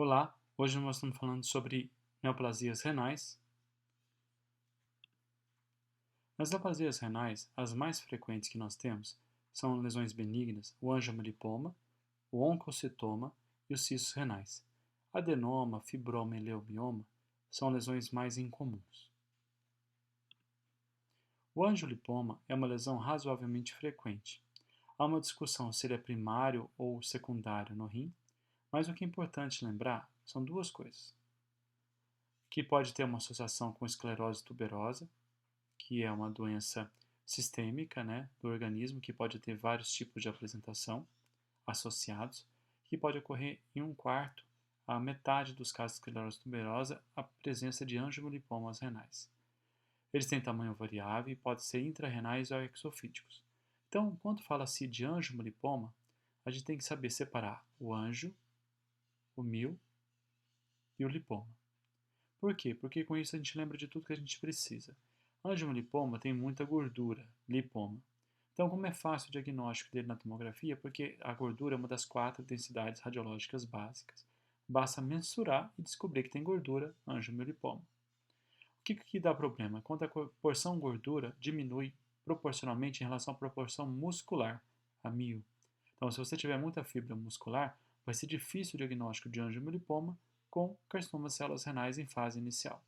Olá, hoje nós estamos falando sobre neoplasias renais. Nas neoplasias renais, as mais frequentes que nós temos são lesões benignas, o angiomolipoma, o oncocitoma e os cistos renais. Adenoma, fibroma e leomioma são lesões mais incomuns. O angiolipoma é uma lesão razoavelmente frequente. Há uma discussão se ele é primário ou secundário no rim, mas o que é importante lembrar são duas coisas: que pode ter uma associação com esclerose tuberosa, que é uma doença sistêmica, né, do organismo, que pode ter vários tipos de apresentação associados, que pode ocorrer em um quarto a metade dos casos de esclerose tuberosa, a presença de angiomolipomas renais. Eles têm tamanho variável e podem ser intrarrenais ou exofíticos. Então, quando fala-se de angiomolipoma, a gente tem que saber separar o anjo, o mil e o lipoma. Por quê? Porque com isso a gente lembra de tudo que a gente precisa. Angiolipoma tem muita gordura, lipoma. Então, como é fácil o diagnóstico dele na tomografia? Porque a gordura é uma das 4 densidades radiológicas básicas. Basta mensurar e descobrir que tem gordura, angiolipoma. O que dá problema? Quando a porção gordura diminui proporcionalmente em relação à proporção muscular, a 1000. Então, se você tiver muita fibra muscular, vai ser difícil o diagnóstico de angiolipoma com carcinoma de células renais em fase inicial.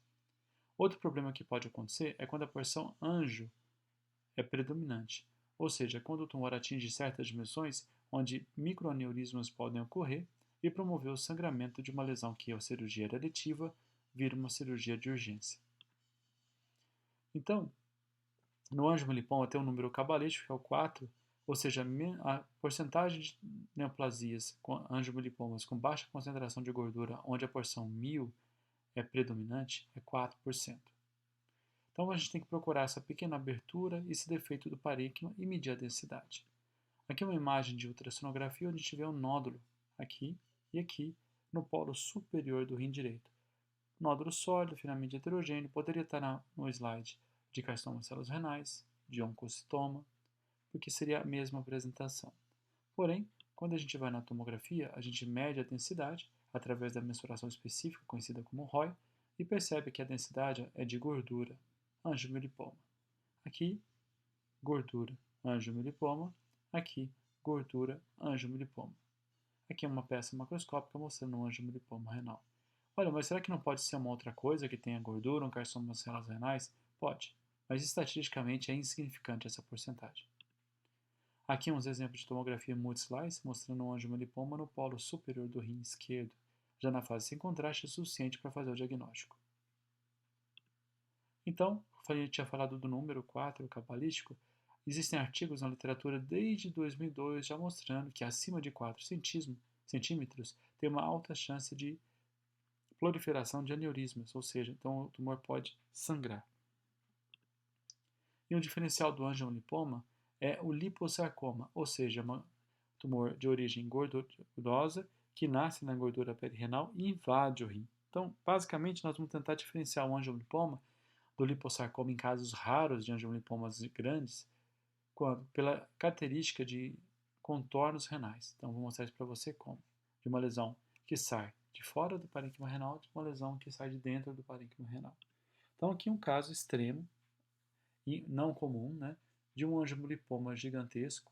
Outro problema que pode acontecer é quando a porção anjo é predominante, ou seja, quando o tumor atinge certas dimensões onde microaneurismas podem ocorrer e promover o sangramento de uma lesão que a cirurgia era letiva vira uma cirurgia de urgência. Então, no angiolipoma tem um número cabalístico, que é o 4, ou seja, a porcentagem de neoplasias com angiolipomas com baixa concentração de gordura, onde a porção 1000 é predominante, é 4%. Então a gente tem que procurar essa pequena abertura, esse defeito do parênquima e medir a densidade. Aqui é uma imagem de ultrassonografia onde a gente vê um nódulo aqui e aqui no polo superior do rim direito. Nódulo sólido, finamente heterogêneo, poderia estar no slide de carcinoma de células renais, de oncocitoma, porque seria a mesma apresentação. Porém, quando a gente vai na tomografia, a gente mede a densidade através da mensuração específica, conhecida como ROI, e percebe que a densidade é de gordura, angiomolipoma. Aqui, gordura, angiomolipoma. Aqui, gordura, angiomolipoma. Aqui é uma peça macroscópica mostrando um angiomolipoma renal. Olha, mas será que não pode ser uma outra coisa que tenha gordura, um carcinoma de células renais? Pode, mas estatisticamente é insignificante essa porcentagem. Aqui uns exemplos de tomografia multislice mostrando um angiomolipoma no polo superior do rim esquerdo, já na fase sem contraste é suficiente para fazer o diagnóstico. Então, a gente tinha falado do número 4 cabalístico. Existem artigos na literatura desde 2002 já mostrando que acima de 4 centímetros tem uma alta chance de proliferação de aneurismas, ou seja, então o tumor pode sangrar. E um diferencial do angiolipoma é o liposarcoma, ou seja, um tumor de origem gordurosa que nasce na gordura perirenal e invade o rim. Então, basicamente, nós vamos tentar diferenciar o angiolipoma do liposarcoma em casos raros de angiolipomas grandes, pela característica de contornos renais. Então, vou mostrar isso para você como. De uma lesão que sai de fora do parênquima renal, de uma lesão que sai de dentro do parênquima renal. Então, aqui um caso extremo e não comum, né, de um angiolipoma gigantesco.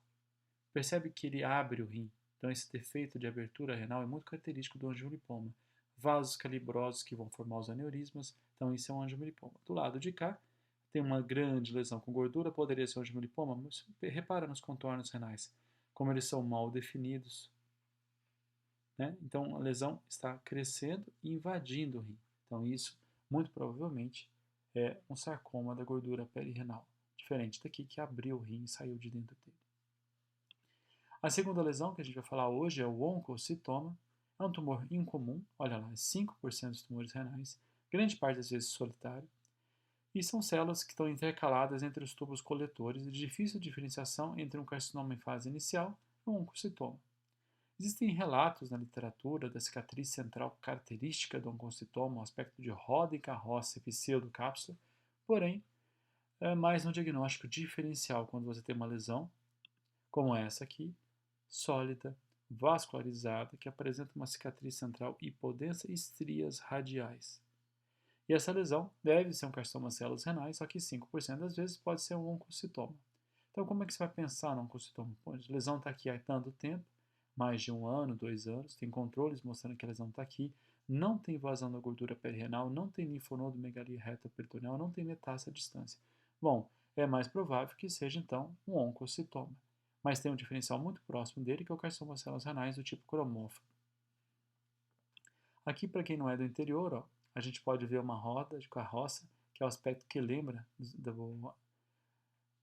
Percebe que ele abre o rim. Então, esse defeito de abertura renal é muito característico do angiolipoma. Vasos calibrosos que vão formar os aneurismas. Então, isso é um angiolipoma. Do lado de cá, tem uma grande lesão com gordura, poderia ser um angiolipoma, mas repara nos contornos renais, como eles são mal definidos. Né? Então, a lesão está crescendo e invadindo o rim. Então, isso, muito provavelmente, é um sarcoma da gordura perirenal, diferente daqui que abriu o rim e saiu de dentro dele. A segunda lesão que a gente vai falar hoje é o oncocitoma. É um tumor incomum, olha lá, 5% dos tumores renais, grande parte das vezes solitário, e são células que estão intercaladas entre os tubos coletores e de difícil diferenciação entre um carcinoma em fase inicial e um oncocitoma. Existem relatos na literatura da cicatriz central característica do oncocitoma, o aspecto de roda e carroça e pseudocápsula, porém, é mais no diagnóstico diferencial quando você tem uma lesão, como essa aqui, sólida, vascularizada que apresenta uma cicatriz central hipodensa e estrias radiais. E essa lesão deve ser um carcinoma de células renais, só que 5% das vezes pode ser um oncocitoma. Então, como é que você vai pensar no oncocitoma? Pô, a lesão está aqui há tanto tempo, mais de 1 ano, 2 anos, tem controles mostrando que a lesão está aqui, não tem invasão da gordura perirenal, não tem linfonodomegalia reta peritoneal, não tem metástase à distância. Bom, é mais provável que seja então um oncocitoma, mas tem um diferencial muito próximo dele, que é o carcinoma de células renais do tipo cromófilo. Aqui, para quem não é do interior, ó, a gente pode ver uma roda de carroça, que é o aspecto que lembra do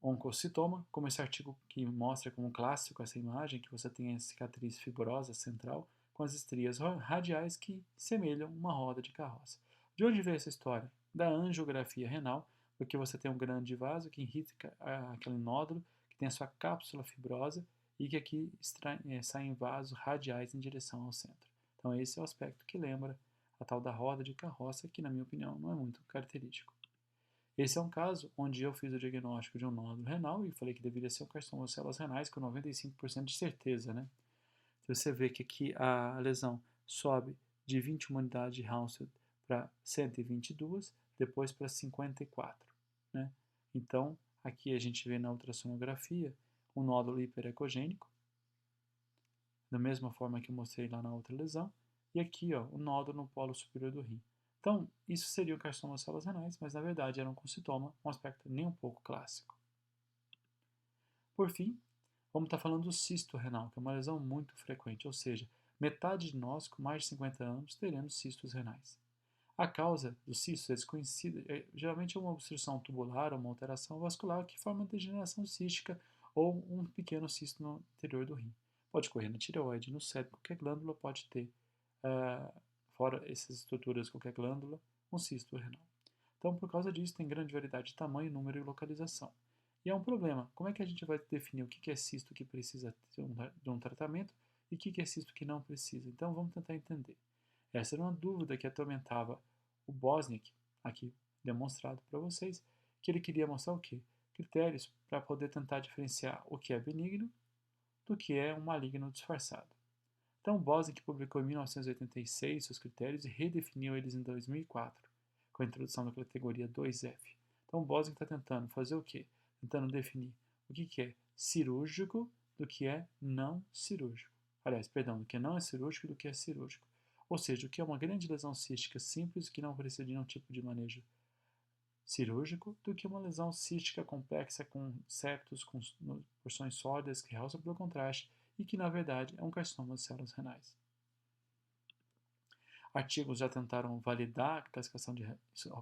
oncocitoma, como esse artigo que mostra como clássico essa imagem, que você tem a cicatriz fibrosa central com as estrias radiais que semelham uma roda de carroça. De onde veio essa história? Da angiografia renal, porque você tem um grande vaso que irrita aquele nódulo, que tem a sua cápsula fibrosa e que aqui saem vasos radiais em direção ao centro. Então esse é o aspecto que lembra a tal da roda de carroça, que na minha opinião não é muito característico. Esse é um caso onde eu fiz o diagnóstico de um nódulo renal e falei que deveria ser um carcinoma de células renais com 95% de certeza, né? Então você vê que aqui a lesão sobe de 21 unidades de Hounsfield para 122, depois para 54, né? Então, aqui a gente vê na ultrassonografia um nódulo hiperecogênico, da mesma forma que eu mostrei lá na outra lesão, e aqui, ó, o nódulo no polo superior do rim. Então, isso seria o carcinoma de células renais, mas na verdade era um concitoma, um aspecto nem um pouco clássico. Por fim, vamos estar falando do cisto renal, que é uma lesão muito frequente, ou seja, metade de nós com mais de 50 anos teremos cistos renais. A causa do cisto é desconhecida, geralmente é uma obstrução tubular ou uma alteração vascular que forma degeneração cística ou um pequeno cisto no interior do rim. Pode ocorrer na tireoide, no cérebro, qualquer glândula pode ter, fora essas estruturas, qualquer glândula, um cisto renal. Então, por causa disso, tem grande variedade de tamanho, número e localização. E é um problema. Como é que a gente vai definir o que é cisto que precisa de um tratamento e o que é cisto que não precisa? Então, vamos tentar entender. Essa era uma dúvida que atormentava o Bosniak, aqui demonstrado para vocês, que ele queria mostrar o quê? Critérios para poder tentar diferenciar o que é benigno do que é um maligno disfarçado. Então, Bosniak publicou em 1986 seus critérios e redefiniu eles em 2004, com a introdução da categoria 2F. Então, Bosniak está tentando fazer o quê? Tentando definir o que é cirúrgico do que é não cirúrgico. Aliás, perdão, do que não é cirúrgico e do que é cirúrgico. Ou seja, o que é uma grande lesão cística simples que não precisa de nenhum tipo de manejo cirúrgico, do que uma lesão cística complexa com septos, com porções sólidas que realçam pelo contraste e que, na verdade, é um carcinoma de células renais. Artigos já tentaram validar a classificação de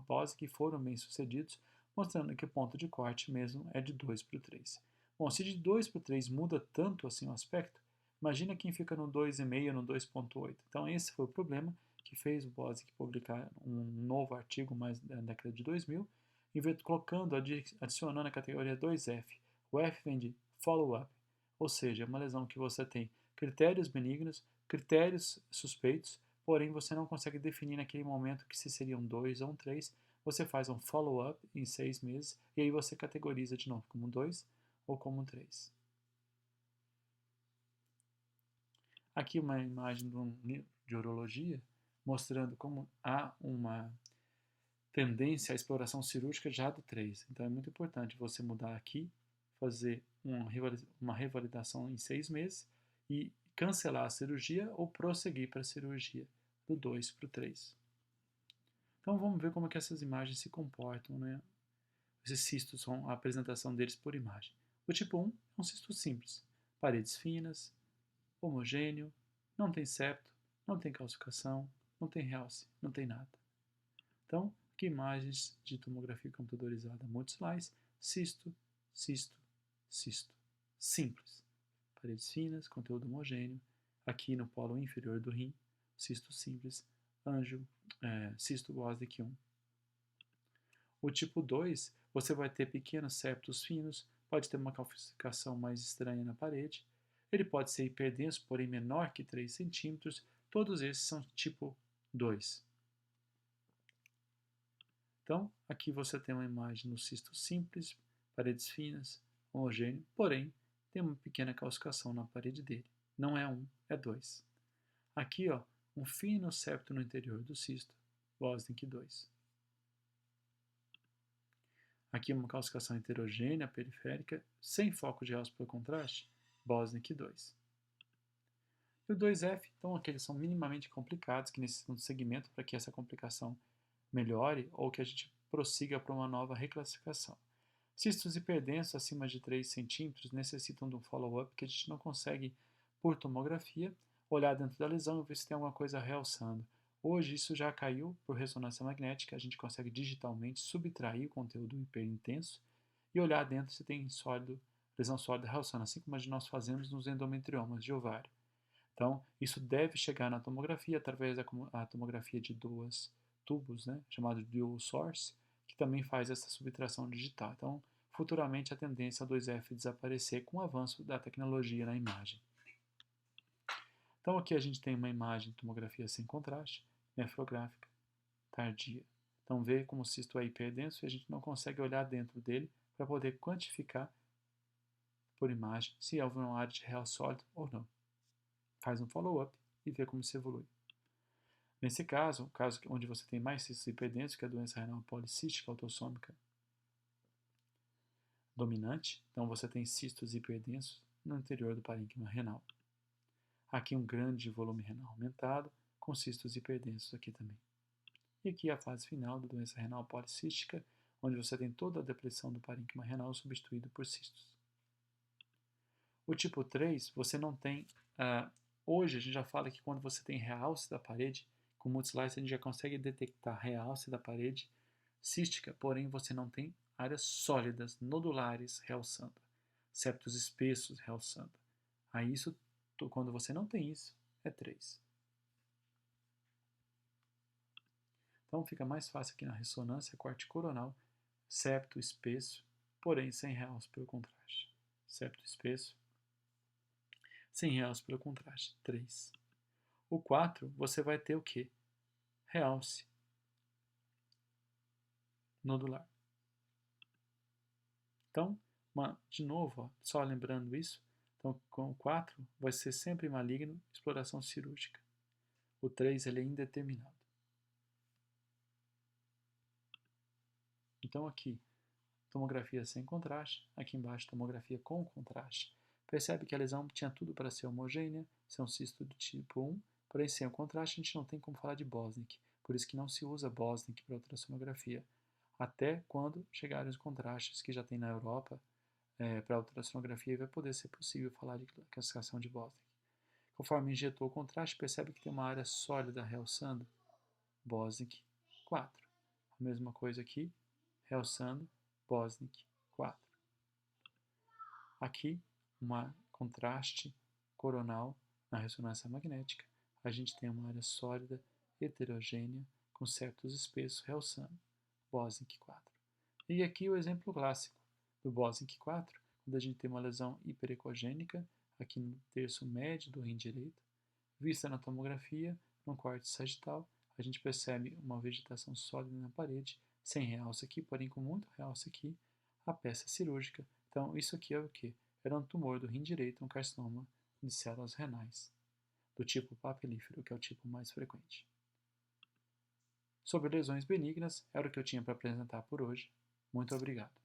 Bosniak e foram bem sucedidos, mostrando que o ponto de corte mesmo é de 2 para o 3. Bom, se de 2 para o 3 muda tanto assim o aspecto, imagina quem fica no 2,5 ou no 2,8. Então esse foi o problema que fez o Bosniak publicar um novo artigo mais da década de 2000, colocando, adicionando a categoria 2F. O F vem de follow-up, ou seja, é uma lesão que você tem critérios benignos, critérios suspeitos, porém você não consegue definir naquele momento que se seriam 2 ou um 3, você faz um follow-up em 6 meses e aí você categoriza de novo como 2 ou como 3. Aqui uma imagem de um livro de urologia mostrando como há uma tendência à exploração cirúrgica já do 3. Então é muito importante você mudar aqui, fazer uma revalidação em 6 meses e cancelar a cirurgia ou prosseguir para a cirurgia do 2 para o 3. Então vamos ver como é que essas imagens se comportam, né? Esses cistos são a apresentação deles por imagem. O tipo 1 é um cisto simples, paredes finas, homogêneo, não tem septo, não tem calcificação, não tem realce, não tem nada. Então, aqui imagens de tomografia computadorizada multislice, cisto, cisto, cisto. Simples. Paredes finas, conteúdo homogêneo. Aqui no polo inferior do rim, cisto simples, cisto Bosniak 1. O tipo 2, você vai ter pequenos septos finos, pode ter uma calcificação mais estranha na parede. Ele pode ser hiperdenso, porém menor que 3 centímetros. Todos esses são tipo 2. Então, aqui você tem uma imagem no cisto simples, paredes finas, homogêneo, porém tem uma pequena calcificação na parede dele. Não é 1, é 2. Aqui, ó, um fino septo no interior do cisto, Bosnick 2. Aqui uma calcificação heterogênea periférica, sem foco de realce pelo contraste, Bosnick 2. E o 2F, então aqueles são minimamente complicados, que necessitam de segmento para que essa complicação melhore ou que a gente prossiga para uma nova reclassificação. Cistos hiperdensos acima de 3 centímetros necessitam de um follow-up que a gente não consegue, por tomografia, olhar dentro da lesão e ver se tem alguma coisa realçando. Hoje isso já caiu por ressonância magnética, a gente consegue digitalmente subtrair o conteúdo hiperintenso e olhar dentro se tem sólido, lesão sólida realçando, assim como nós fazemos nos endometriomas de ovário. Então, isso deve chegar na tomografia através da tomografia de duas tubos, né, chamado dual source, que também faz essa subtração digital. Então, futuramente a tendência a 2F desaparecer com o avanço da tecnologia na imagem. Então, aqui a gente tem uma imagem de tomografia sem contraste, nefrográfica, tardia. Então, vê como o cisto é hiperdenso e a gente não consegue olhar dentro dele para poder quantificar por imagem se houve uma área de real sólido ou não. Faz um follow-up e vê como se evolui. Nesse caso, o caso onde você tem mais cistos hiperdensos, que é a doença renal policística autossômica dominante, então você tem cistos hiperdensos no interior do parênquima renal. Aqui um grande volume renal aumentado, com cistos hiperdensos aqui também. E aqui a fase final da doença renal policística, onde você tem toda a depressão do parênquima renal substituído por cistos. O tipo 3, você não tem... hoje a gente já fala que quando você tem realce da parede, com multislice a gente já consegue detectar realce da parede cística, porém você não tem áreas sólidas, nodulares realçando, septos espessos realçando. Aí isso, quando você não tem isso, é 3. Então fica mais fácil aqui na ressonância, corte coronal, septo espesso, porém sem realce pelo contraste. Septo espesso, sem realce pelo contraste, 3. O 4, você vai ter o quê? Realce nodular. Então, de novo, ó, só lembrando isso, então com o 4 vai ser sempre maligno, exploração cirúrgica. O 3 ele é indeterminado. Então aqui, tomografia sem contraste, aqui embaixo tomografia com contraste. Percebe que a lesão tinha tudo para ser homogênea, ser um cisto do tipo 1, porém sem o contraste a gente não tem como falar de Bosnick, por isso que não se usa Bosnick para ultrassonografia, até quando chegarem os contrastes que já tem na Europa para ultrassonografia vai poder ser possível falar de classificação de Bosnick. Conforme injetou o contraste, percebe que tem uma área sólida realçando, Bosnick 4. A mesma coisa aqui, realçando, Bosnick 4. Aqui, um contraste coronal na ressonância magnética. A gente tem uma área sólida, heterogênea, com septos espessos realçando, Bosnick 4. E aqui o exemplo clássico do Bosnick 4, quando a gente tem uma lesão hiperecogênica, aqui no terço médio do rim direito, vista na tomografia, no corte sagital, a gente percebe uma vegetação sólida na parede, sem realce aqui, porém com muito realce aqui, a peça cirúrgica. Então, isso aqui é o que? Era um tumor do rim direito, um carcinoma de células renais, do tipo papilífero, que é o tipo mais frequente. Sobre lesões benignas, era o que eu tinha para apresentar por hoje. Muito obrigado.